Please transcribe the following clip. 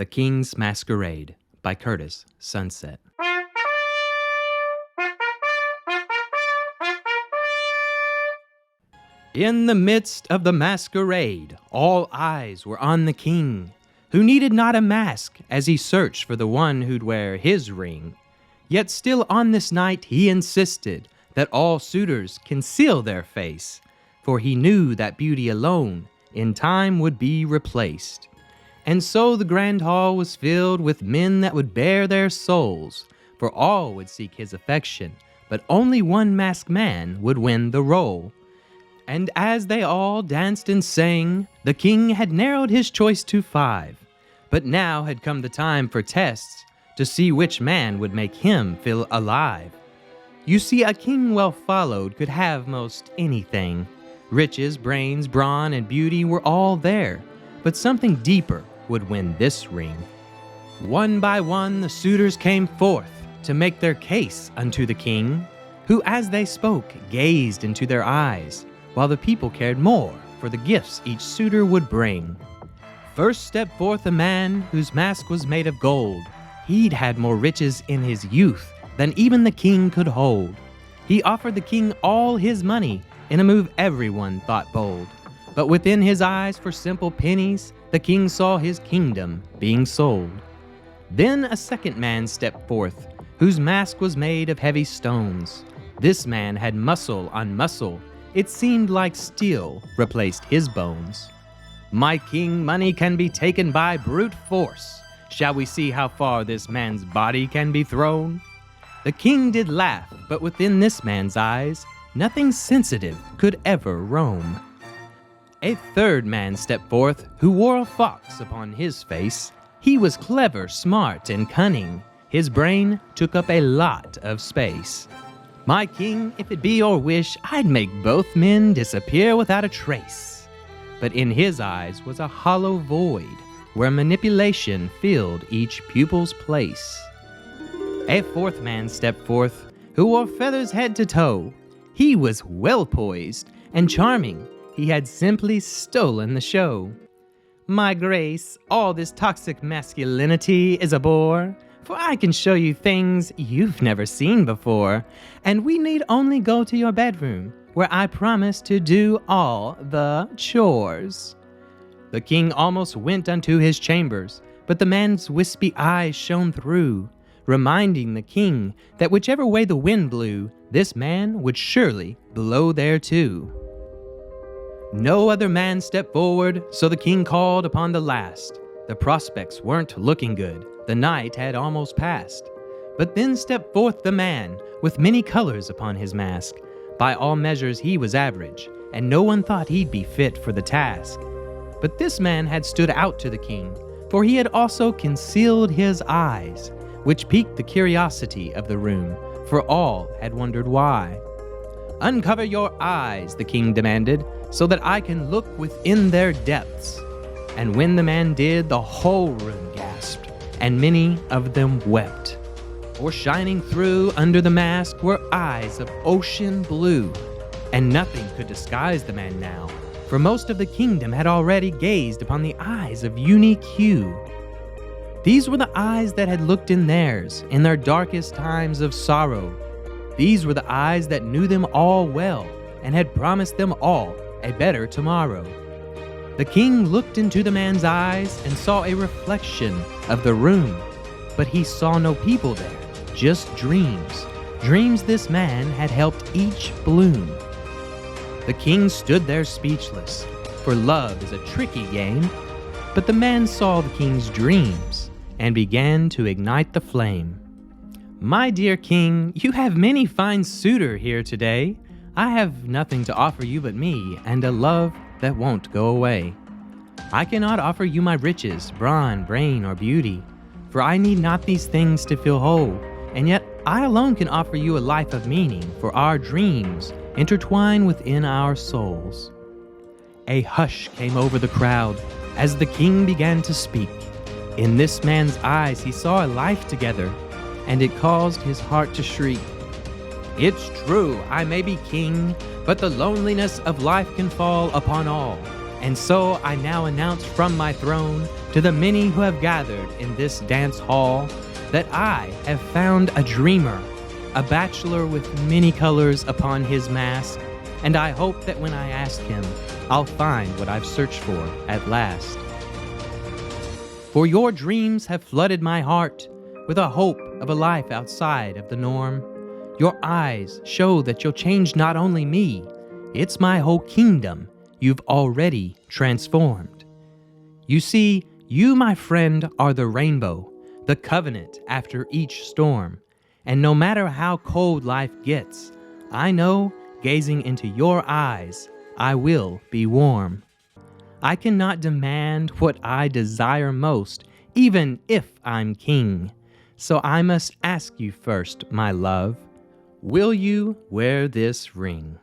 The King's Masquerade by Kurtis Sunset. In the midst of the masquerade, all eyes were on the king, who needed not a mask as he searched for the one who'd wear his ring. Yet still on this night he insisted that all suitors conceal their face, for he knew that beauty alone in time would be replaced. And so the grand hall was filled with men that would bare their souls, for all would seek his affection, but only one masked man would win the role. And as they all danced and sang, the king had narrowed his choice to 5. But now had come the time for tests to see which man would make him feel alive. You see, a king well followed could have most anything. Riches, brains, brawn, and beauty were all there, but something deeper would win this ring. One by one the suitors came forth to make their case unto the king, who as they spoke gazed into their eyes, while the people cared more for the gifts each suitor would bring. First stepped forth a man whose mask was made of gold. He'd had more riches in his youth than even the king could hold. He offered the king all his money in a move everyone thought bold. But within his eyes for simple pennies, the king saw his kingdom being sold. Then a second man stepped forth, whose mask was made of heavy stones. This man had muscle on muscle. It seemed like steel replaced his bones. My king, money can be taken by brute force. Shall we see how far this man's body can be thrown? The king did laugh, but within this man's eyes, nothing sensitive could ever roam. A third man stepped forth, who wore a fox upon his face. He was clever, smart, and cunning. His brain took up a lot of space. My king, if it be your wish, I'd make both men disappear without a trace. But in his eyes was a hollow void, where manipulation filled each pupil's place. A fourth man stepped forth, who wore feathers head to toe. He was well poised and charming. He had simply stolen the show. My grace, all this toxic masculinity is a bore, for I can show you things you've never seen before, and we need only go to your bedroom, where I promise to do all the chores. The king almost went unto his chambers, but the man's wispy eyes shone through, reminding the king that whichever way the wind blew, this man would surely blow there too. No other man stepped forward, so the king called upon the last. The prospects weren't looking good. The night had almost passed. But then stepped forth the man with many colors upon his mask. By all measures he was average, and no one thought he'd be fit for the task. But this man had stood out to the king, for he had also concealed his eyes, which piqued the curiosity of the room, for all had wondered why. Uncover your eyes, the king demanded, so that I can look within their depths. And when the man did, the whole room gasped, and many of them wept. For shining through under the mask were eyes of ocean blue, and nothing could disguise the man now, for most of the kingdom had already gazed upon the eyes of unique hue. These were the eyes that had looked in theirs in their darkest times of sorrow. These were the eyes that knew them all well and had promised them all a better tomorrow. The king looked into the man's eyes and saw a reflection of the room, but he saw no people there, just dreams. Dreams this man had helped each bloom. The king stood there speechless, for love is a tricky game, but the man saw the king's dreams and began to ignite the flame. My dear king, you have many fine suitor here today. I have nothing to offer you but me and a love that won't go away. I cannot offer you my riches, brawn, brain, or beauty, for I need not these things to feel whole, and yet I alone can offer you a life of meaning, for our dreams intertwine within our souls. A hush came over the crowd as the king began to speak. In this man's eyes he saw a life together, and it caused his heart to shriek. It's true, I may be king, but the loneliness of life can fall upon all, And so I now announce from my throne to the many who have gathered in this dance hall that I have found a dreamer, a bachelor with many colors upon his mask, and I hope that when I ask him, I'll find what I've searched for at last. For your dreams have flooded my heart with a hope of a life outside of the norm. Your eyes show that you'll change not only me, it's my whole kingdom you've already transformed. You see, you, my friend, are the rainbow, the covenant after each storm. And no matter how cold life gets, I know, gazing into your eyes, I will be warm. I cannot demand what I desire most, even if I'm king. So I must ask you first, my love, will you wear this ring?